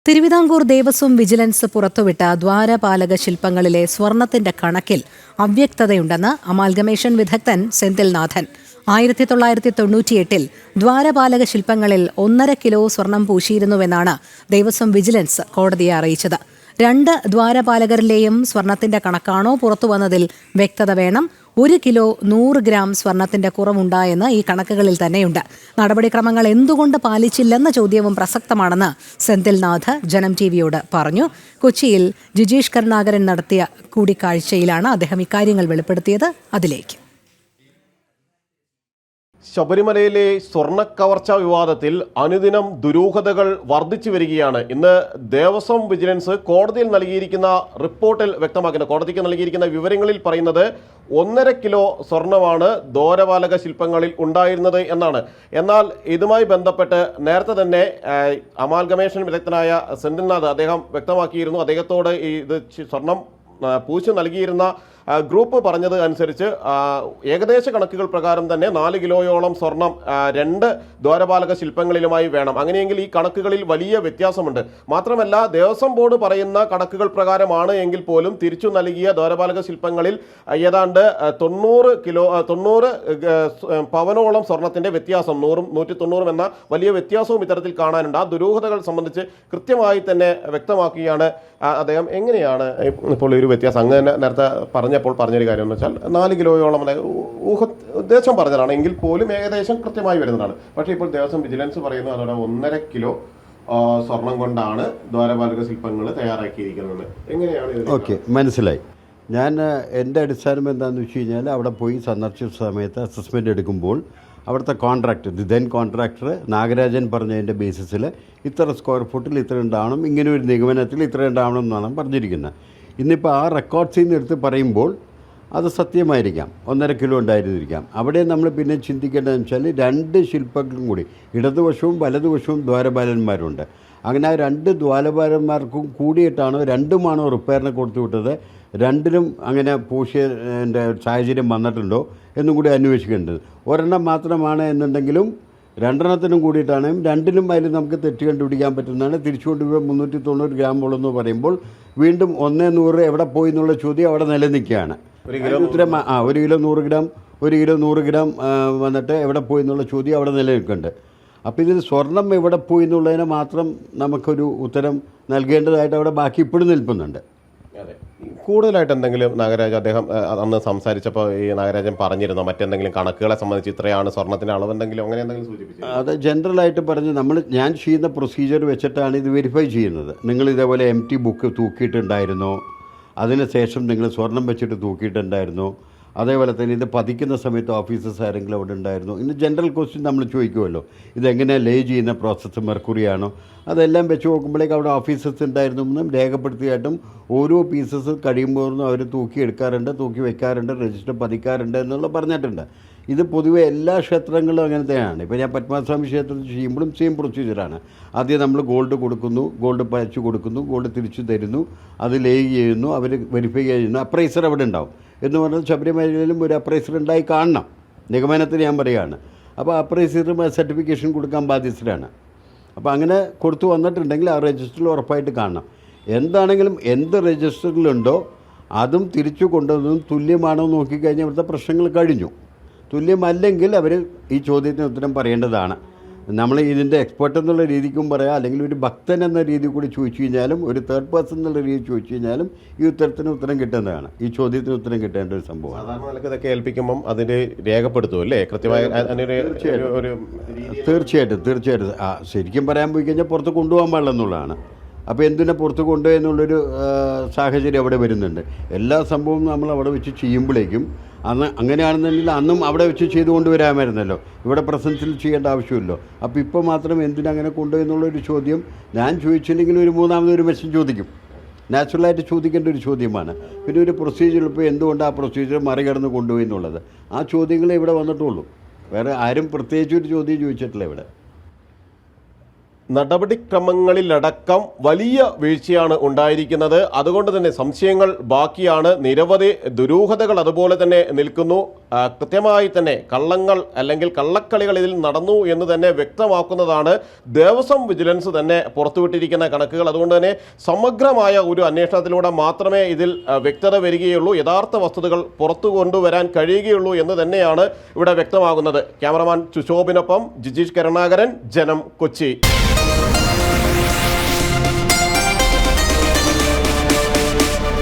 Thiruvithamkoor Devaswom vigilance പുറത്തുവിട്ട ദ്വാരപാലക ശില്പങ്ങളിലെ സ്വർണത്തിന്റെ കണക്കിൽ അവ്യക്തതയുണ്ടെന്ന് അമാൽഗമേഷൻ വിദഗ്ധൻ സെന്തിൽനാഥൻ. 1998 ദ്വാരപാലക ശില്പങ്ങളിൽ 1.5 കിലോ സ്വർണം പൂശിയിരുന്നുവെന്നാണ് ദേവസ്വം വിജിലൻസ് കോടതിയെ അറിയിച്ചത്. 2 ദ്വാരപാലകരിലെയും സ്വർണത്തിന്റെ കണക്കാണോ പുറത്തുവന്നതിൽ വ്യക്തത വേണം. 1 കിലോ 100 ഗ്രാം സ്വർണത്തിന്റെ കുറവുണ്ടായെന്ന് ഈ കണക്കുകളിൽ തന്നെയുണ്ട്. നടപടിക്രമങ്ങൾ എന്തുകൊണ്ട് പാലിച്ചില്ലെന്ന ചോദ്യവും പ്രസക്തമാണെന്ന് സെന്തിൽനാഥ് ജനം ടിവിയോട് പറഞ്ഞു. കൊച്ചിയിൽ ജിജീഷ് കരുണാകരൻ നടത്തിയ കൂടിക്കാഴ്ചയിലാണ് അദ്ദേഹം ഇക്കാര്യങ്ങൾ വെളിപ്പെടുത്തിയത്. അതിലേക്ക്. ശബരിമലയിലെ സ്വർണ്ണക്കവർച്ച വിവാദത്തിൽ അനുദിനം ദുരൂഹതകൾ വർദ്ധിച്ചു വരികയാണ്. ഇന്ന് ദേവസ്വം വിജിലൻസ് കോടതിയിൽ നൽകിയിരിക്കുന്ന റിപ്പോർട്ടിൽ വ്യക്തമാക്കുന്നത്, കോടതിക്ക് നൽകിയിരിക്കുന്ന വിവരങ്ങളിൽ പറയുന്നത് 1.5 കിലോ സ്വർണമാണ് ദ്വാരപാലക ശില്പങ്ങളിൽ ഉണ്ടായിരുന്നത് എന്നാണ്. എന്നാൽ ഇതുമായി ബന്ധപ്പെട്ട് നേരത്തെ തന്നെ അമാൽഗമേഷൻ വിദഗ്ധനായ സെന്തിൽനാഥ് അദ്ദേഹം വ്യക്തമാക്കിയിരുന്നു. അദ്ദേഹത്തോട് ഇത് സ്വർണം പൂശി നൽകിയിരുന്ന ഗ്രൂപ്പ് പറഞ്ഞത് അനുസരിച്ച് ഏകദേശ കണക്കുകൾ പ്രകാരം തന്നെ 4 കിലോയോളം സ്വർണം 2 ദ്വാരപാലക ശില്പങ്ങളിലുമായി വേണം. അങ്ങനെയെങ്കിൽ ഈ കണക്കുകളിൽ വലിയ വ്യത്യാസമുണ്ട്. മാത്രമല്ല, ദേവസ്വം ബോർഡ് പറയുന്ന കണക്കുകൾ പ്രകാരമാണ് എങ്കിൽ പോലും തിരിച്ചു നൽകിയ ദ്വാരപാലക ശില്പങ്ങളിൽ ഏതാണ്ട് 90 പവനോളം സ്വർണത്തിന്റെ വ്യത്യാസം, 100-190 എന്ന വലിയ വ്യത്യാസവും ഇത്തരത്തിൽ കാണാനുണ്ട്. ആ ദുരൂഹതകൾ സംബന്ധിച്ച് കൃത്യമായി തന്നെ വ്യക്തമാക്കുകയാണ് അദ്ദേഹം. എങ്ങനെയാണ് ഇപ്പോൾ ഒരു വ്യത്യാസം? അങ്ങനെ നേരത്തെ പറഞ്ഞൊരു കാര്യം എന്ന് വെച്ചാൽ 4 കിലോയോളം ഉദ്ദേശം പറഞ്ഞതാണ് എങ്കിൽ പോലും ഏകദേശം കൃത്യമായി വരുന്നതാണ്. പക്ഷേ ഇപ്പോൾ ദേവസ്വം വിജിലൻസ് പറയുന്നത് അതോടെ 1.5 കിലോ സ്വർണം കൊണ്ടാണ് ദ്വാരപാലക ശില്പങ്ങൾ തയ്യാറാക്കിയിരിക്കുന്നത്. എങ്ങനെയാണ്? ഓക്കെ, മനസ്സിലായി. ഞാൻ എൻ്റെ അടിസ്ഥാനം എന്താണെന്ന് വെച്ച് കഴിഞ്ഞാൽ, അവിടെ പോയി സന്ദർശിച്ച സമയത്ത് അസസ്മെൻ്റ് എടുക്കുമ്പോൾ അവിടുത്തെ കോൺട്രാക്ടർ, ദെൻ കോൺട്രാക്ടർ നാഗരാജൻ പറഞ്ഞതിൻ്റെ ബേസിസിൽ ഇത്ര സ്ക്വയർ ഫുട്ടിൽ ഇത്ര ഉണ്ടാവണം, ഇങ്ങനെ ഒരു നിഗമനത്തിൽ ഇത്ര ഉണ്ടാവണം എന്നാണ് പറഞ്ഞിരിക്കുന്നത്. ഇന്നിപ്പോൾ ആ റെക്കോർഡ്സിൽ നിന്ന് എടുത്ത് പറയുമ്പോൾ അത് സത്യമായിരിക്കാം, 1.5 കിലോ ഉണ്ടായിരുന്നിരിക്കാം. അവിടെ നമ്മൾ പിന്നെ ചിന്തിക്കേണ്ടതെന്ന് വെച്ചാൽ 2 ശില്പങ്ങളും കൂടി, ഇടതുവശവും വലതുവശവും ദ്വാരപാലന്മാരുണ്ട്. അങ്ങനെ ആ 2 ദ്വാരപാലന്മാർക്കും കൂടിയിട്ടാണോ 2മാണോ റിപ്പയറിന് കൊടുത്തു വിട്ടത്, 2നും അങ്ങനെ പൂശിയതിൻ്റെ സാഹചര്യം വന്നിട്ടുണ്ടോ എന്നും കൂടി അന്വേഷിക്കേണ്ടത്. ഒരെണ്ണം മാത്രമാണ് എന്നുണ്ടെങ്കിലും 2എണ്ണത്തിനും കൂടിയിട്ടാണ്, 2നും അതിൽ നമുക്ക് തെറ്റ് കണ്ടുപിടിക്കാൻ പറ്റുന്നതാണ്. തിരിച്ചുകൊണ്ട് 390 ഗ്രാമോളെന്ന് പറയുമ്പോൾ വീണ്ടും 100 എവിടെ പോയി എന്നുള്ള ചോദ്യം അവിടെ നിലനിൽക്കുകയാണ്. ഉത്തരം 1 കിലോ 100 ഗ്രാം 1 കിലോ 100 ഗ്രാം വന്നിട്ട് എവിടെ പോയി എന്നുള്ള ചോദ്യം അവിടെ നിലനിൽക്കുന്നുണ്ട്. അപ്പോൾ ഇതിൽ സ്വർണം എവിടെ പോയി എന്നുള്ളതിനെ മാത്രം നമുക്കൊരു ഉത്തരം നൽകേണ്ടതായിട്ട് അവിടെ ബാക്കി ഇപ്പോഴും നിൽക്കുന്നുണ്ട്. അതെ, കൂടുതലായിട്ട് എന്തെങ്കിലും നാഗരാജ് അദ്ദേഹം അന്ന് സംസാരിച്ചപ്പോൾ ഈ നാഗരാജൻ പറഞ്ഞിരുന്നോ മറ്റെന്തെങ്കിലും കണക്കുകളെ സംബന്ധിച്ച് ഇത്രയാണ് സ്വർണത്തിൻ്റെ അളവ് എന്തെങ്കിലും അങ്ങനെ എന്തെങ്കിലും സൂചിപ്പിച്ചു? അത് ജനറലായിട്ട് പറഞ്ഞ് ഞാൻ ചെയ്യുന്ന പ്രൊസീജിയർ വെച്ചിട്ടാണ് ഇത് വെരിഫൈ ചെയ്യുന്നത്. നിങ്ങൾ ഇതേപോലെ എംറ്റി ബുക്ക് തൂക്കിയിട്ടുണ്ടായിരുന്നോ, അതിനുശേഷം നിങ്ങൾ സ്വർണം വെച്ചിട്ട് തൂക്കിയിട്ടുണ്ടായിരുന്നോ, അതേപോലെ തന്നെ ഇത് പതിക്കുന്ന സമയത്ത് ഓഫീസേഴ്സ് ആരെങ്കിലും അവിടെ ഉണ്ടായിരുന്നു. ഇന്ന് ജനറൽ ക്വസ്റ്റ്യൻ നമ്മൾ ചോദിക്കുമല്ലോ, ഇതെങ്ങനെയാണ് ലേ ചെയ്യുന്ന പ്രോസസ്സ്, മെർക്കുറിയാണോ, അതെല്ലാം വെച്ച് നോക്കുമ്പോഴേക്ക് അവിടെ ഓഫീസേഴ്സ് ഉണ്ടായിരുന്നു എന്നും രേഖപ്പെടുത്തിയായിട്ടും ഓരോ പീസസ് കഴിയുമ്പോഴൊന്നും അവർ തൂക്കിയെടുക്കാറുണ്ട്, തൂക്കി വയ്ക്കാറുണ്ട്, രജിസ്റ്റർ പതിക്കാറുണ്ട് എന്നുള്ള പറഞ്ഞിട്ടുണ്ട്. ഇത് പൊതുവെ എല്ലാ ക്ഷേത്രങ്ങളിലും അങ്ങനത്തെയാണ്. ഇപ്പോൾ ഞാൻ പത്മനാഭസ്വാമി ക്ഷേത്രത്തിൽ ചെയ്യുമ്പോഴും സെയിം പ്രൊസീജിയറാണ്. ആദ്യം നമ്മൾ ഗോൾഡ് കൊടുക്കുന്നു, ഗോൾഡ് പഴച്ചു കൊടുക്കുന്നു, ഗോൾഡ് തിരിച്ചു തരുന്നു, അത് ലേ ചെയ്യുന്നു, അവർ വെരിഫൈ ചെയ്യുന്നു, അപ്രൈസർ അവിടെ ഉണ്ടാവും. എന്ന് പറഞ്ഞാൽ ശബരിമലയിലും ഒരു അപ്രൈസർ ഉണ്ടായി കാണണം, നിഗമനത്തിന് ഞാൻ പറയുകയാണ്. അപ്പോൾ അപ്രൈസറും സർട്ടിഫിക്കേഷൻ കൊടുക്കാൻ ബാധ്യസ്ഥരാണ്. അപ്പോൾ അങ്ങനെ കൊടുത്തു വന്നിട്ടുണ്ടെങ്കിൽ ആ രജിസ്റ്ററിൽ ഉറപ്പായിട്ട് കാണണം. എന്താണെങ്കിലും എന്ത് രജിസ്റ്ററിലുണ്ടോ അതും തിരിച്ചു കൊണ്ടുവന്നതും തുല്യമാണോ നോക്കിക്കഴിഞ്ഞാൽ ഇവിടുത്തെ പ്രശ്നങ്ങൾ കഴിഞ്ഞു. തുല്യമല്ലെങ്കിൽ അവർ ഈ ചോദ്യത്തിന് ഉത്തരം പറയേണ്ടതാണ്. നമ്മൾ ഇതിൻ്റെ എക്സ്പെർട്ട് എന്നുള്ള രീതിക്കും പറയാം, അല്ലെങ്കിൽ ഒരു ഭക്തൻ എന്ന രീതി കൂടി ചോദിച്ചു കഴിഞ്ഞാലും, ഒരു തേർഡ് പേഴ്സൺ എന്നുള്ള രീതി ചോദിച്ചു കഴിഞ്ഞാലും ഈ ഉത്തരത്തിന് ഉത്തരം കിട്ടേണ്ടതാണ്, ഈ ചോദ്യത്തിന് ഉത്തരം കിട്ടേണ്ട ഒരു സംഭവമാണ്. സാധാരണ ഇതൊക്കെ ഏൽപ്പിക്കുമ്പം അതിന് രേഖപ്പെടുത്തും അല്ലേ കൃത്യമായി? തീർച്ചയായിട്ടും ശരിക്കും പറയാൻ പോയി കഴിഞ്ഞാൽ പുറത്ത് കൊണ്ടുപോകാൻ പാടില്ല എന്നുള്ളതാണ്. അപ്പോൾ എന്തിനെ പുറത്ത് കൊണ്ടുപോയി എന്നുള്ളൊരു സാഹചര്യം അവിടെ വരുന്നുണ്ട്. എല്ലാ സംഭവവും നമ്മൾ അവിടെ വെച്ച് ചെയ്യുമ്പോഴേക്കും അന്ന് അങ്ങനെയാണെന്നുണ്ടെങ്കിൽ അന്നും അവിടെ വെച്ച് ചെയ്ത് കൊണ്ടുവരാമായിരുന്നല്ലോ, ഇവിടെ പ്രസൻസിൽ ചെയ്യേണ്ട ആവശ്യമില്ലോ. അപ്പോൾ ഇപ്പോൾ മാത്രം എന്തിനങ്ങനെ കൊണ്ടുപോയി എന്നുള്ളൊരു ചോദ്യം ഞാൻ ചോദിച്ചില്ലെങ്കിൽ ഒരു മൂന്നാമതൊരു മെസ്സേജ് ചോദിക്കും. നാച്ചുറലായിട്ട് ചോദിക്കേണ്ട ഒരു ചോദ്യമാണ്. പിന്നെ ഒരു പ്രൊസീജിയർ ഇപ്പോൾ എന്തുകൊണ്ട് ആ പ്രൊസീജിയർ മറികടന്ന് കൊണ്ടുപോയി എന്നുള്ളത്, ആ ചോദ്യങ്ങളെ ഇവിടെ വന്നിട്ടുള്ളൂ. വേറെ ആരും പ്രത്യേകിച്ച് ഒരു ചോദ്യം ചോദിച്ചിട്ടില്ല ഇവിടെ. നടപടിക്രമങ്ങളിലടക്കം വലിയ വീഴ്ചയാണ് ഉണ്ടായിരിക്കുന്നത്. അതുകൊണ്ട് തന്നെ സംശയങ്ങൾ ബാക്കിയാണ്. നിരവധി ദുരൂഹതകൾ അതുപോലെ തന്നെ നിൽക്കുന്നു. കൃത്യമായി തന്നെ കള്ളങ്ങൾ അല്ലെങ്കിൽ കള്ളക്കളികൾ ഇതിൽ നടന്നു എന്ന് തന്നെ വ്യക്തമാക്കുന്നതാണ് ദേവസ്വം വിജിലൻസ് തന്നെ പുറത്തുവിട്ടിരിക്കുന്ന കണക്കുകൾ. അതുകൊണ്ട് തന്നെ സമഗ്രമായ ഒരു അന്വേഷണത്തിലൂടെ മാത്രമേ ഇതിൽ വ്യക്തത വരികയുള്ളൂ, യഥാർത്ഥ വസ്തുതകൾ പുറത്തു കൊണ്ടുവരാൻ കഴിയുകയുള്ളൂ എന്ന് തന്നെയാണ് ഇവിടെ വ്യക്തമാകുന്നത്. ക്യാമറമാൻ സുശോഭിനൊപ്പം ജിജീഷ് കരുണാകരൻ, ജനം, കൊച്ചി.